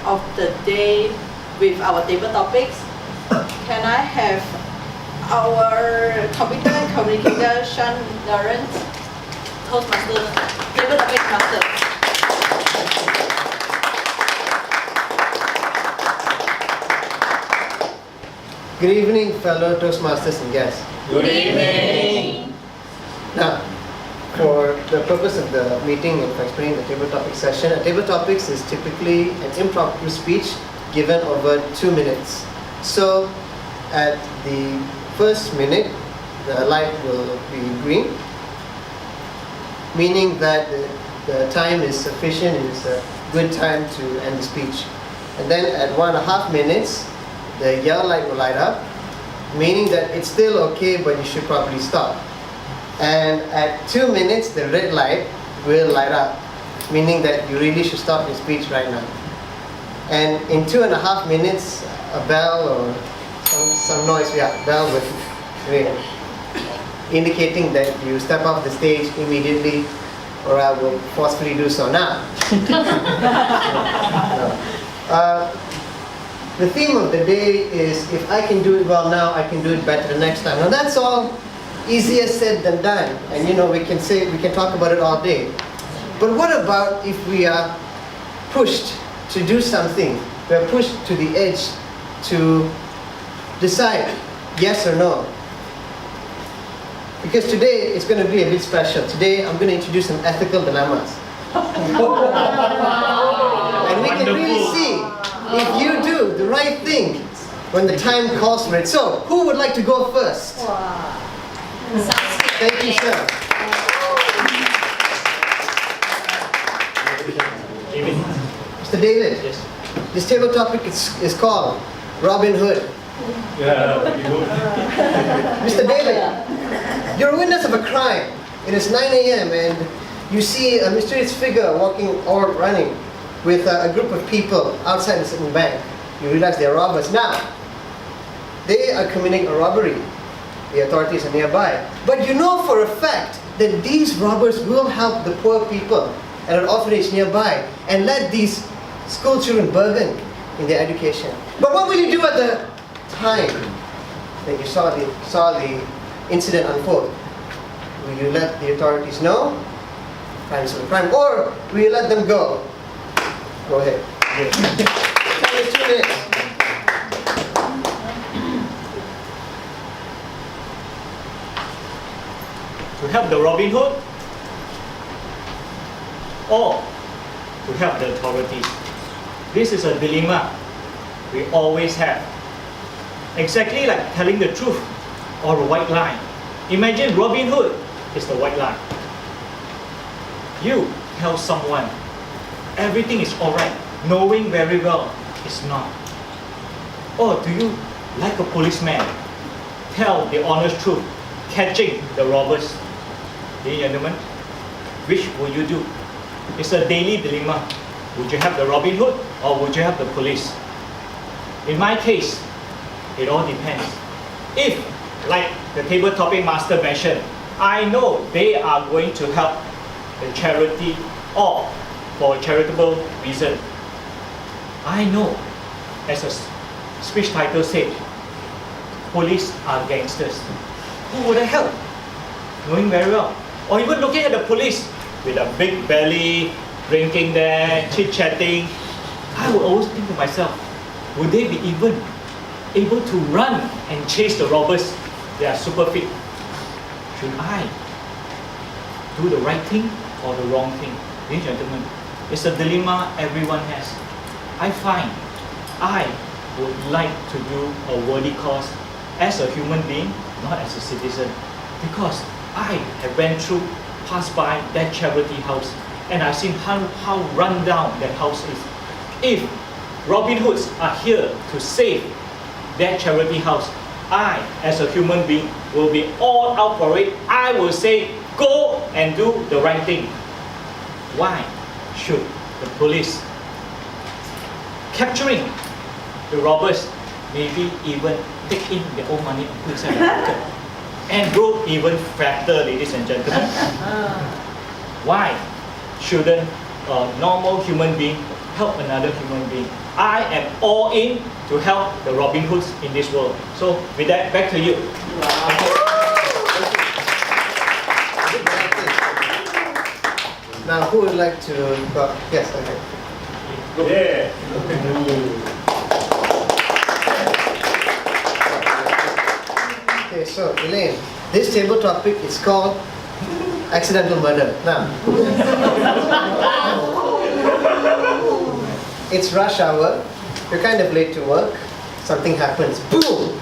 of the day with our table topics. Can I have our computer and communicator Sean Lawrence, Toastmaster, table topic master. Good evening, fellow Toastmasters and guests. Good evening. Now, for the purpose of the meeting and for explaining the table topic session, a table topics is typically an impromptu speech given over 2 minutes. So, at the first minute, the light will be green, meaning that the time is sufficient, it is a good time to end the speech. And then at 1.5 minutes, the yellow light will light up, meaning that it's still okay, but you should probably stop. And at 2 minutes, the red light will light up, meaning that you really should stop your speech right now. And in 2.5 minutes, a bell or some noise, bell will ring, indicating that you step off the stage immediately, or I will forcefully do so now. The theme of the day is, if I can do it well now, I can do it better next time. Now that's all easier said than done, and we can talk about it all day. But what about if we are pushed to do something? We are pushed to the edge to decide yes or no. Because today it's going to be a bit special. Today I'm going to introduce some ethical dilemmas. And we can really see if you do the right thing when the time calls for it. So, who would like to go first? Wow. Thank you, sir. Mr. David, Yes. this table topic is called Robin Hood. Yeah, Mr. David, you're a witness of a crime. It is 9 a.m. and you see a mysterious figure walking or running with a group of people outside the certain bank. You realize they're robbers. Now, they are committing a robbery. The authorities are nearby. But you know for a fact that these robbers will help the poor people at an orphanage nearby and let these school children burden in their education. But what will you do at the time that you saw the incident unfold? Will you let the authorities know? Crime is a crime. Or will you let them go? Go ahead. Time is 2 minutes. to help the Robin Hood or to help the authorities. This is a dilemma we always have. Exactly like telling the truth or a white lie. Imagine Robin Hood is the white lie. You tell someone everything is alright, knowing very well it's not. Or do you, like a policeman, tell the honest truth, catching the robbers? Ladies and gentlemen, which will you do? It's a daily dilemma. Would you have the Robin Hood or would you have the police? In my case, it all depends. If, like the table topic master mentioned, I know they are going to help the charity or for a charitable reason, I know, as a speech title said, police are gangsters. Who would I help? Knowing very well. Or even looking at the police with a big belly, drinking there, chit-chatting, I would always think to myself, would they be even able to run and chase the robbers? They are super fit. Should I do the right thing or the wrong thing? Ladies and gentlemen, it's a dilemma everyone has. I find I would like to do a worthy cause as a human being, not as a citizen, because I have passed by that charity house, and I've seen how run down that house is. If Robin Hoods are here to save that charity house, I, as a human being, will be all out for it. I will say, go and do the right thing. Why should the police capturing the robbers, maybe even take in their own money and put inside their pocket, and grow even fatter, ladies and gentlemen? Why shouldn't a normal human being help another human being. I am all in to help the Robin Hoods in this world. So with that, back to you. Thank you. Now, who would like to go? Yes, okay. Yeah. Okay, so Elaine, this table topic is called accidental murder. Now, it's rush hour, you're kind of late to work, something happens, boom!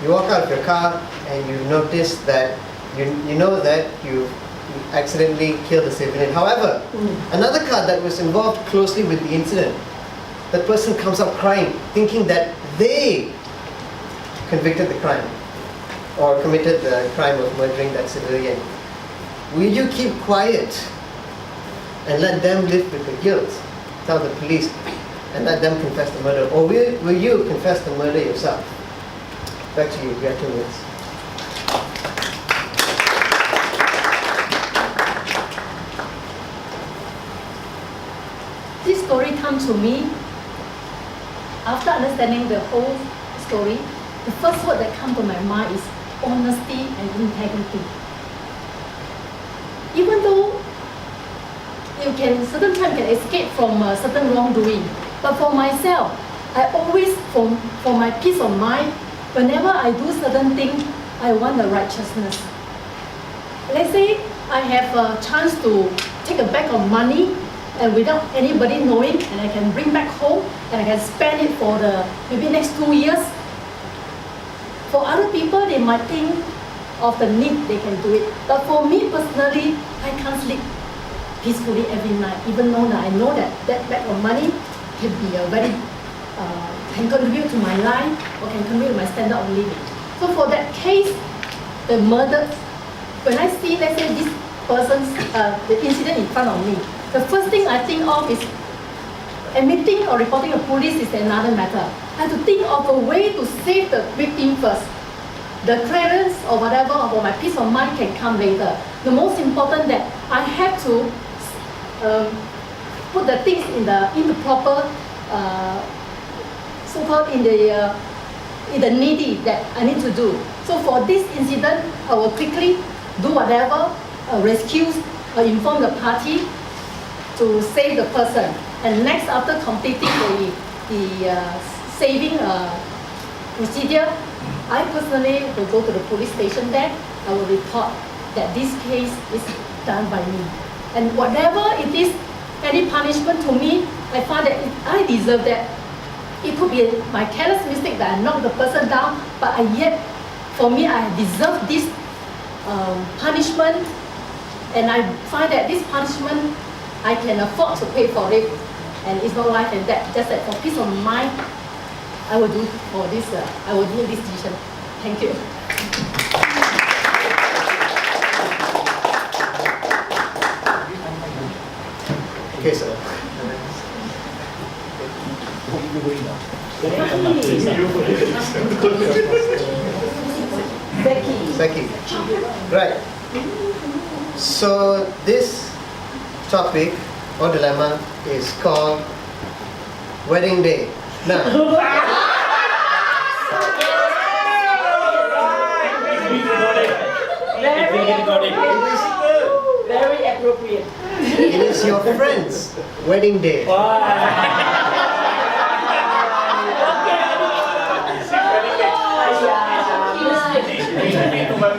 You walk out of your car and you notice that you know that you accidentally killed a civilian. However, another car that was involved closely with the incident, that person comes up crying, thinking that they convicted the crime or committed the crime of murdering that civilian. Will you keep quiet and let them live with the guilt? Tell the police and let them confess the murder, or will you confess the murder yourself? Back to you. You have 2 minutes. This story comes to me after understanding the whole story. The first word that comes to my mind is honesty and integrity. Even though you can certain time can escape from certain wrongdoing, but for myself, I always for my peace of mind, whenever I do certain things, I want the righteousness. Let's say I have a chance to take a bag of money and without anybody knowing, and I can bring back home and I can spend it for the maybe next 2 years. For other people, they might think of the need, they can do it. But for me personally, I can't sleep peacefully every night, even though that I know that that bag of money can be a very can contribute to my life or can contribute to my standard of living. So for that case, the murder, when I see, let's say, this person's the incident in front of me, the first thing I think of is admitting or reporting to police is another matter. I have to think of a way to save the victim first. The clearance or whatever, or my peace of mind can come later. The most important that I have to put the things in the proper, so-called in the needy that I need to do. So for this incident, I will quickly do whatever, rescue, inform the party to save the person. And next, after completing the saving procedure, I personally will go to the police station there. I will report that this case is done by me. And whatever it is, any punishment to me, I find that I deserve that. It could be my careless mistake that I knocked the person down, but yet, for me, I deserve this punishment. And I find that this punishment, I can afford to pay for it. And it's not life and death. Just that for peace of mind, I will do for this. I will do this decision. Thank you. Okay, sir. Becky. Right. So this topic or dilemma is called wedding day. Now, Very appropriate. it is your friend's wedding day.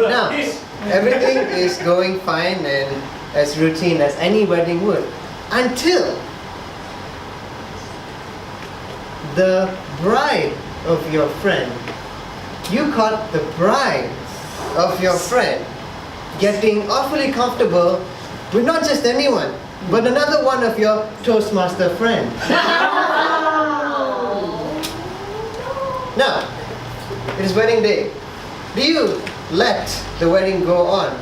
Now, everything is going fine and as routine as any wedding would, until the bride of your friend, you caught the bride of your friend getting awfully comfortable with not just anyone, but another one of your Toastmaster friends. Now, it is wedding day. Do you let the wedding go on,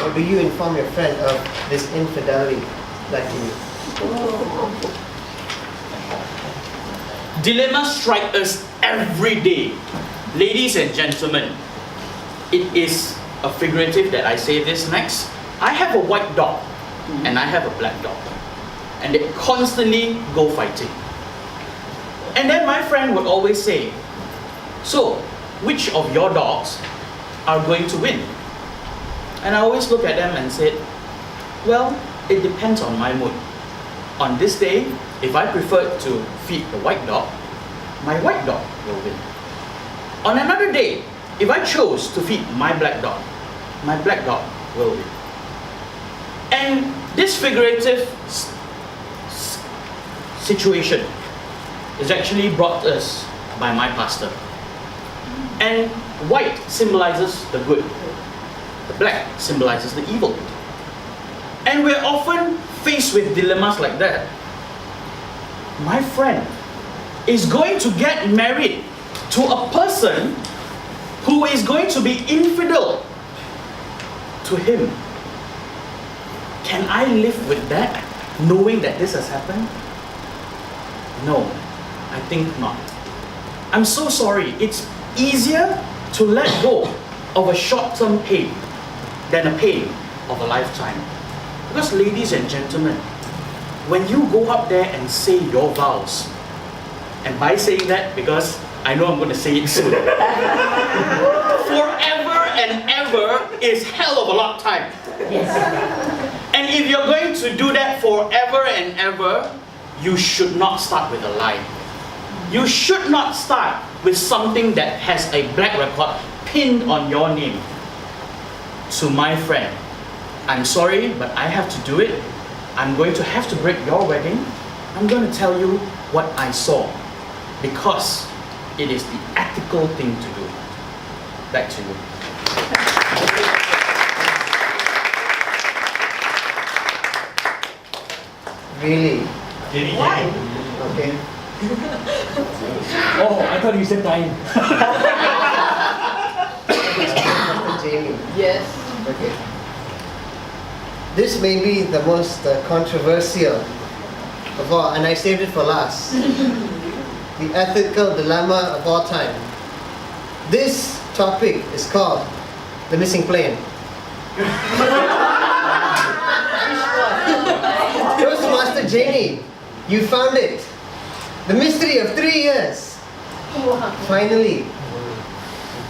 or do you inform your friend of this infidelity like you? Dilemmas strike us every day. Ladies and gentlemen, it is a figurative that I say this next. I have a white dog and I have a black dog. and they constantly go fighting. And then my friend would always say, so which of your dogs are going to win? And I always look at them and said, well, it depends on my mood. On this day, if I prefer to feed the white dog, my white dog will win. On another day, if I chose to feed my black dog will win. And this figurative situation is actually brought us by my pastor. And white symbolizes the good, the black symbolizes the evil. And we're often faced with dilemmas like that. My friend is going to get married to a person who is going to be infidel to him. Can I live with that, knowing that this has happened? No, I think not. I'm so sorry. It's easier to let go of a short-term pain than a pain of a lifetime. Because ladies and gentlemen, when you go up there and say your vows, and by saying that, because I know I'm going to say it soon, forever and ever is hell of a long time. Yes. And if you're going to do that forever and ever, you should not start with a lie. You should not start with something that has a black record pinned on your name. To my friend, I'm sorry, but I have to do it. I'm going to have to break your wedding. I'm going to tell you what I saw, because it is the ethical thing to do. Back to you. Really? Why? Okay. Oh, I thought you said time. Jamie. Yes. Okay. This may be the most controversial of all, and I saved it for last. The ethical dilemma of all time. This topic is called the missing plane. Toastmaster Jamie, you found it. The mystery of 3 years. Wow. Finally,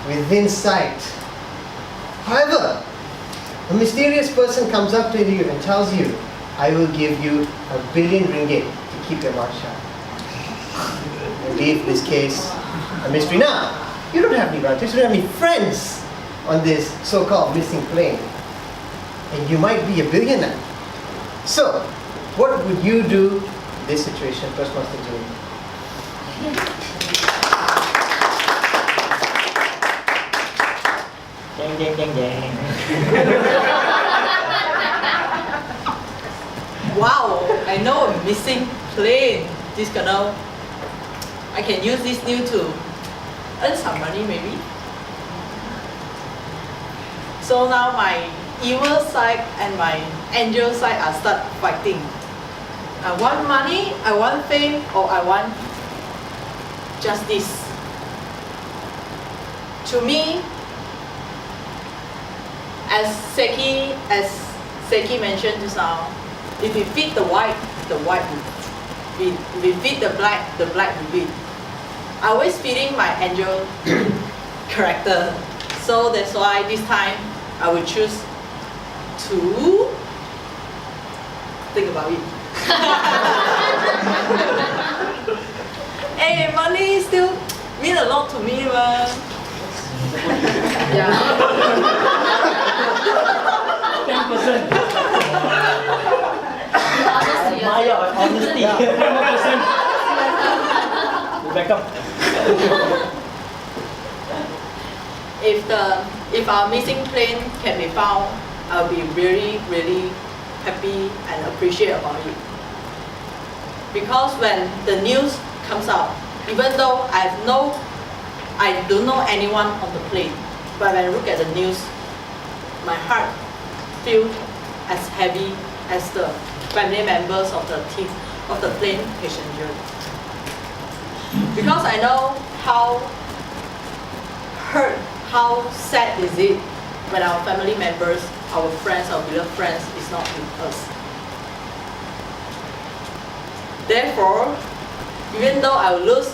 within sight. However, a mysterious person comes up to you and tells you, I will give you R1 billion to keep your mouth shut. And leave this case a mystery. Now, you don't have any relatives, you don't have any friends on this so-called missing plane. And you might be a billionaire. So, what would you do in this situation, Toastmaster Jamie? Dang, dang, dang, dang. Wow, I know a missing plane. This canal, I can use this new to earn some money maybe. So now my evil side and my angel side are start fighting. I want money, I want fame, or I want justice. To me, as Seki mentioned just now, if we feed the white will win. If we feed the black will win. I always feeding my angel character. So that's why this time I will choose to think about it. Hey, money still mean a lot to me, man. Yeah. 10%. Honesty, My honesty. 10%. Back up. If our missing plane can be found, I'll be really, really happy and appreciate about it. Because when the news comes out, even though I don't know anyone on the plane, but when I look at the news, my heart feels as heavy as the family members of the team of the plane passenger. Because I know how hurt, how sad is it when our family members, our friends, our beloved friends is not with us. Therefore, even though I will lose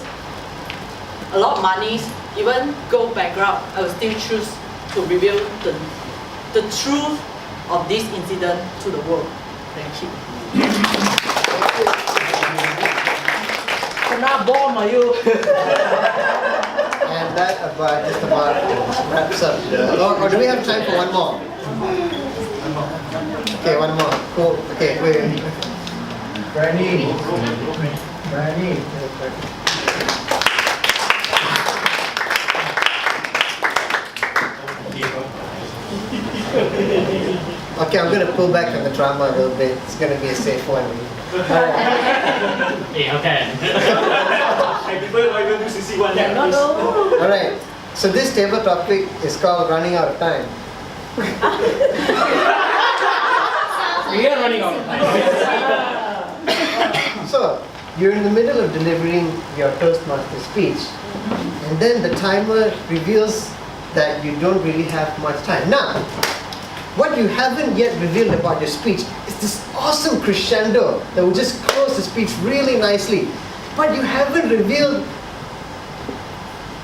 a lot of money, even go bankrupt, I will still choose to reveal the truth of this incident to the world. Thank you. Kena bomb are you? And that just about wraps up or do we have time for one more? Okay, one more. Cool. Okay, wait. Brandy. Okay, I'm gonna pull back on the drama a little bit. It's gonna be a safe one. Yeah, okay. I prefer not even do CC1 yet. Alright, so this table topic is called running out of time. We are running out of time. So, you're in the middle of delivering your Toastmaster speech, and then the timer reveals that you don't really have much time. Now, what you haven't yet revealed about your speech is this awesome crescendo that will just close the speech really nicely. But you haven't revealed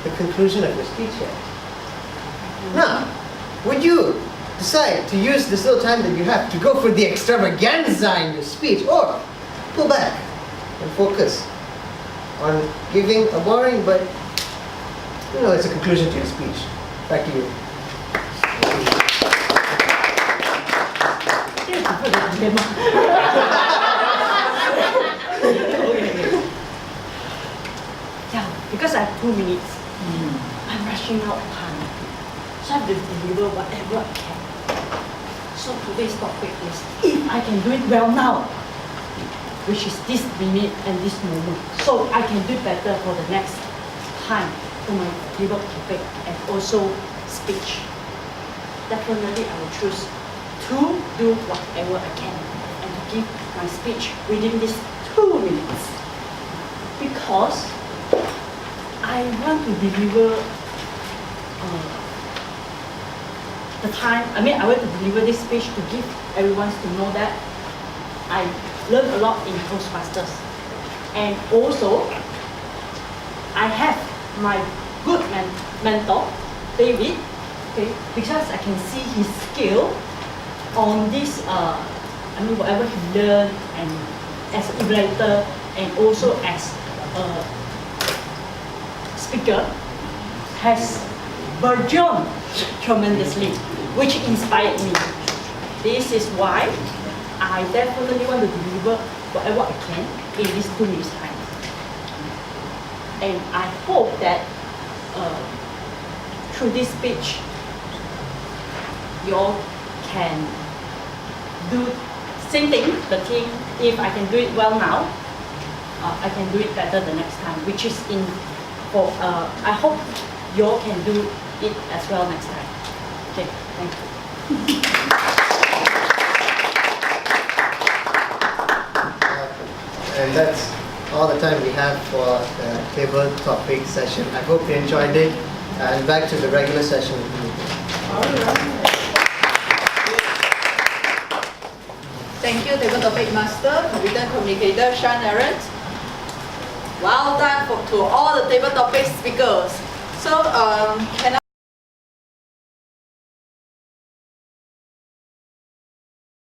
the conclusion of your speech yet. Now, would you decide to use this little time that you have to go for the extravaganza in your speech, or pull back and focus on giving a boring but, it's a conclusion to your speech? Back to you. Yeah, because I have 2 minutes. I'm rushing out of time. So I have to deliver whatever I can. So today's topic is if I can do it well now, which is this minute and this moment. So I can do better for the next time for my delivered topic and also speech. Definitely I will choose to do whatever I can and to give my speech within these 2 minutes. Because I want to deliver the time, I want to deliver this speech to give everyone to know that I learned a lot in Toastmasters. And also, I have my good mentor, David, okay, because I can see his skill on this, whatever he learned and as an evaluator and also as a speaker has burgeoned tremendously, which inspired me. This is why I definitely want to deliver whatever I can in this 2 minutes time. And I hope that through this speech, you all can do same thing, the thing, if I can do it well now, I can do it better the next time, which is I hope you all can do it as well next time. Okay, thank you. And that's all the time we have for the table topic session. I hope you enjoyed it. And back to the regular session. Thank you, table topic master, competent communicator Sean Aaron. Well done to all the table topic speakers. So, can I